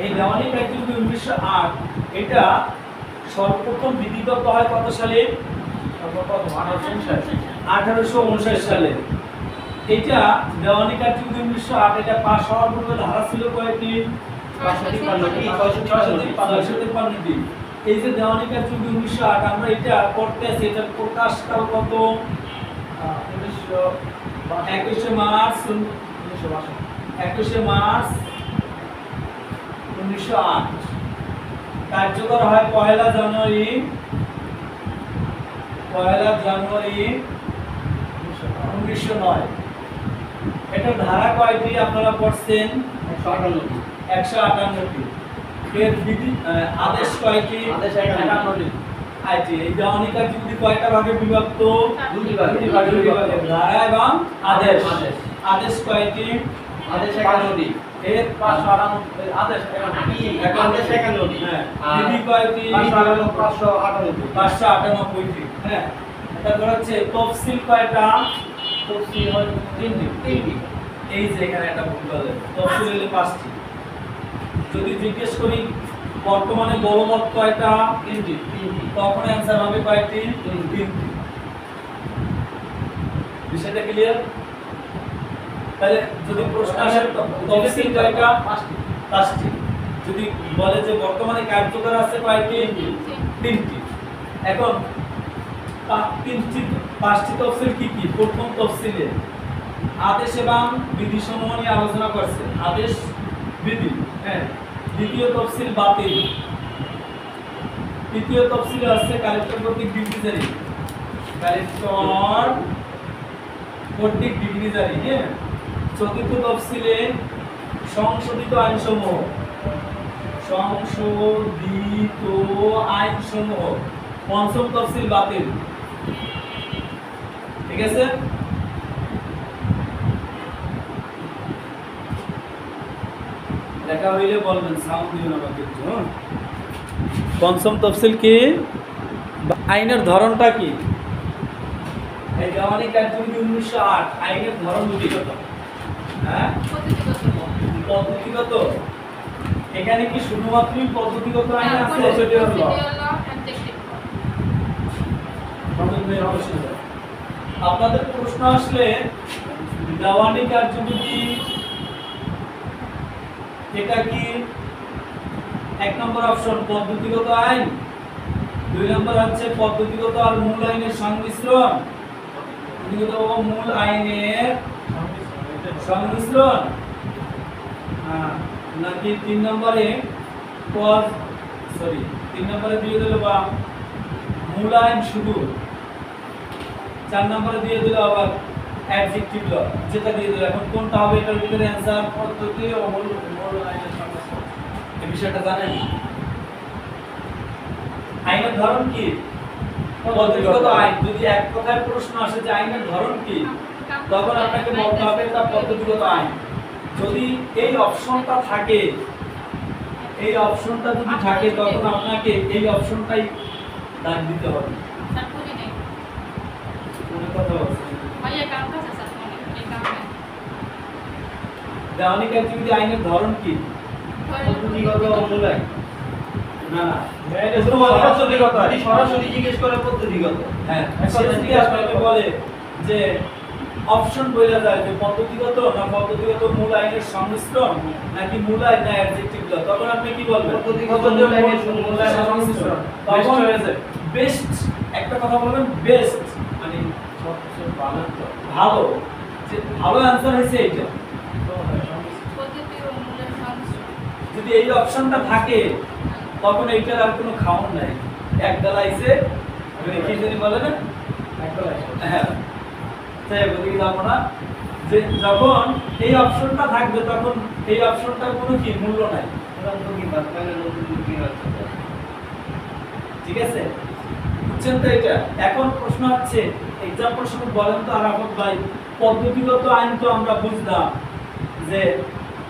এই দেওয়ানি কার্যবিধি 1908 এটা সর্বপ্রথম বিধিবদ্ধ হয় কত সালে? সর্বপ্রথম 1859 সালে। এটা দেওয়ানি কার্যবিধি 1908 এটা পাস হওয়ার পূর্বে ধারা ছিল কয়টি? 653টি। এই যে দেওয়ানি কার্যবিধি 1908 আমরা এটা করতে আছি, এটার প্রকাশকাল কত? 21 মার্চ 1908। কার্যকর হয় 1 জানুয়ারি 1909। এটা ধারা কয়টি আপনারা পড়ছেন? 158টি। এর বিধি আদেশ কয়টি? আদেশ 51টি। আইটি এই দেওয়ানি কার্যবিধি কয়টা ভাগে বিভক্ত? দুটি ভাগে। ধারা এবং আদেশ। আদেশ কয়টি? আদেশ 51টি। এর 558 আদেশ 51টি। হ্যাঁ। বিধি কয়টি? 598টি। হ্যাঁ। তারপর হচ্ছে তফসিল কয়টা? তফসিল হয় 3টি। এই যে এখানে একটা ভুল বলে, তফসিল হলো 5টি। যদি জিজ্ঞেস করি বর্তমানে বলবৎ কয়টা? 3টি। তখন অ্যানসার হবে কয়টি? 3টি। বিষয়টা ক্লিয়ার? তাহলে যদি প্রশ্ন আসে তফসিল কয়টা? 5টি। যদি বলে যে বর্তমানে কার্যকর আছে কয়টি? 3টি। এখন 5টি তফসিল কি কি? প্রথম তফসিলে আদেশ এবং বিধি সমূহ নিয়ে আলোচনা করছে, আদেশ বিধি। হ্যাঁ। দ্বিতীয় তফসিল বাতিল। তৃতীয় তফসিলে আছে কালেক্টর কর্তৃক ডিগ্রি জারি। হ্যাঁ। চতুর্থ তফসিলে সংশোধিত আইনসমূহ। পঞ্চম তফসিল বাতিল। ঠিক আছে? দেখা হইলে বলবেন, সাউন্ড দিবেন আমাকে একটু। পঞ্চম তফসিল কি? আইনের ধরনটা কি? এই দেওয়ানি কার্যবিধি 1908 আইনের ধরন দুটি। হ্যাঁ, পদ্ধতিগত। এখানে কি শুধুমাত্রই পদ্ধতিগত আইন আছে? আপনাদের প্রশ্ন আসলে দেওয়ানি কার্যবিধি এটা কি 1 নম্বর অপশন পদ্ধতিগত আইন, 2 নম্বর হচ্ছে পদ্ধতিগত আর মূল আইনের সংমিশ্রণ, পদ্ধতিগত ও মূল আইনের সংমিশ্রণ, নাকি 3 নম্বরে দিয়ে দিল বা মূল আইন শুধু, 4 নম্বরে দিয়ে দিল আবার অ্যাডজেক্টিভ ল, যেটা দিয়ে দিল। এখন কোনটা হবে এটার ভিতরে অ্যানসার? পদ্ধতি ও মূল আইনের সংমিশ্রণ। এই বিষয়টা জানেন? আইনের ধরন কি? পদ্ধতিগত আইন। যদি এক কথায় প্রশ্ন আসে যে আইনের ধরন কি, তখন আপনাকে বলতে হবে এটা পদ্ধতিগত আইন। যদি এই অপশনটা থাকে, তখন আপনাকে এই অপশনটাই দাগ দিতে হবে। কথা বলছি দেওয়ানি কার্যবিধি আইনের ধরন কি? পদ্ধতিগত ও মূল আইন। না, সরাসরি জিজ্ঞেস করে পদ্ধতিগত। হ্যাঁ, সেটি আপনাকে বলে যে অপশন বলা যায় যে পদ্ধতিগত না পদ্ধতিগত মূল আইনের সংমিশ্রণ নাকি মূল আইন না অ্যাডজেক্টিভ ল, তখন আপনি কি বলবেন? পদ্ধতিগত মূল আইনের সংমিশ্রণ। তখন বেস্ট একটা কথা বলবেন, বেস্ট মানে সবচেয়ে ভালো, যে ভালো অ্যানসার হয়েছে এইটা। যদি এই অপশনটা থাকে তখন এইটার আর কোনো খাওন নাই। এক ডালাইছে কি জানি বলে না, এক ডালাইছে। হ্যাঁ, তাই বলি যাবো না যে যখন এই অপশনটা থাকবে তখন এই অপশনটার কোনো কি মূল্য নাই। ঠিক আছে, বুঝছেন তো এটা? এখন প্রশ্ন হচ্ছে এক্সাম্পল স্বরূপ বলেন তো আরাফত ভাই, পদ্ধতিগত আইন তো আমরা বুঝলাম যে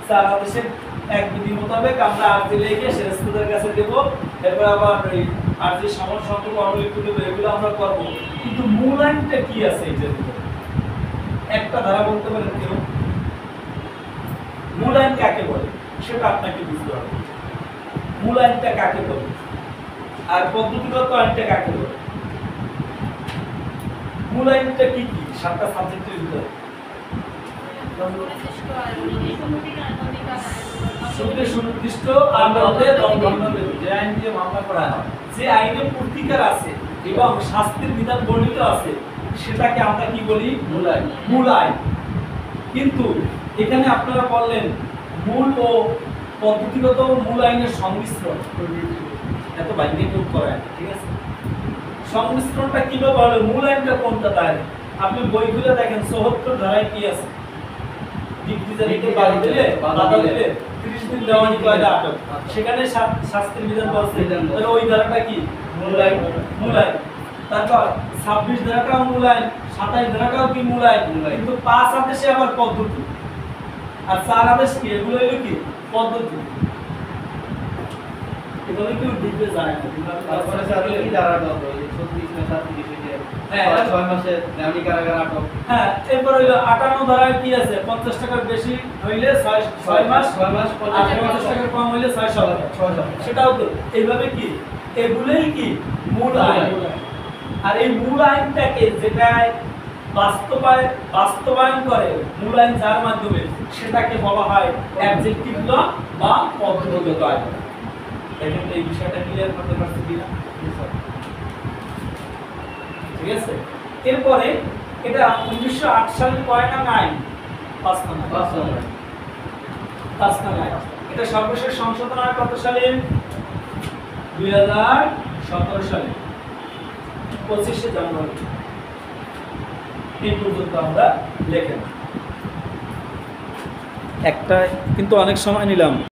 সারা দেশের এক বিধি মোতাবেক আমরা আর্জি লিখে শেরেস্তাদের কাছে দেব, এরপর আবার ওই আর্জি সমান সংখ্যক অনুলিপি দেব, এগুলো আমরা করবো। কিন্তু মূল আইনটা কি আছে এটার ভিতরে? একটা ধারা বলতে পারেন কেউ? মূল আইন কাকে বলে সেটা আপনাকে বুঝতে হবে। মূল আইনটা কাকে বলে আর পদ্ধতিগত আইনটা কাকে বলে? মূল আইনটা কি কি 7টা সাবজেক্টের ভিতরে? সুনির্দিষ্ট আদালতে দণ্ডনীয় যে আইন দিয়ে মামলা করা হয়, যে আইনে প্রতিকার আছে এবং শাস্তির বিধান বর্ণিত আছে সেটাকে আমরা কি বলি? মূল আইন। মূল আইন। কিন্তু এখানে আপনারা বললেন মূল ও পদ্ধতিগত মূল আইনের সংমিশ্রণ, এত বাইরে কেউ করে না, ঠিক আছে? সংমিশ্রণটা কিভাবে হলো? মূল আইনটা কোনটা তাই? আপনি বইগুলো দেখেন 74 ধারায় কি আছে? ডিগ্রিজারিকে বাধা দিলে 30 দিন দেওয়ানি কয়দা আটক। সেখানে শাস্তির বিধান বলছে, তাহলে ওই ধারাটা কি? মূল আইন। মূল আইন। তারপর 26 ধারাটাও মূল আইন, 27 ধারাটাও কি মূল আইন? মূল আইন। কিন্তু 5 আদেশে আবার পদ্ধতি, আর 4 আদেশ কি? এগুলো হলো কি? পদ্ধতি। এগুলো কেউ ডিগ্রি জানে না। তারপরে স্যার কি ধারা কত? এই 36 না 37 এ হ্যাঁ, 6 মাসে দেওয়ানি কারাগার আটক। হ্যাঁ, এরপর হইলো 58 ধারায় কি আছে? 50 টাকার বেশি হইলে 6 মাস, 6 মাস আর 50 টাকার কম হইলে 6 সপ্তাহ। 6 সপ্তাহ। সেটাও তো এইভাবে কি? এগুলোই কি? মূল আইন। আর এই মূল আইনটাকে যেটা বাস্তবায়ন করে মূল আইন যার মাধ্যমে, সেটাকে বলা হয় অবজেক্টিভ ল বা পদ্ধতিগত আইন। দেখেন তো এই বিষয়টা ক্লিয়ার করতে পারছি কিনা? ঠিক আছে। এরপরে এটা 1908 সালে কয় নং আইন? 5 নং আইন। 5 নম্বর। 5 নং আইন। এটা সর্বশেষ সংশোধন হয় কত সালে? 2017 সালে 25শে জানুয়ারি। এই পর্যন্ত আমরা লেখেন। একটা কিন্তু অনেক সময় নিলাম।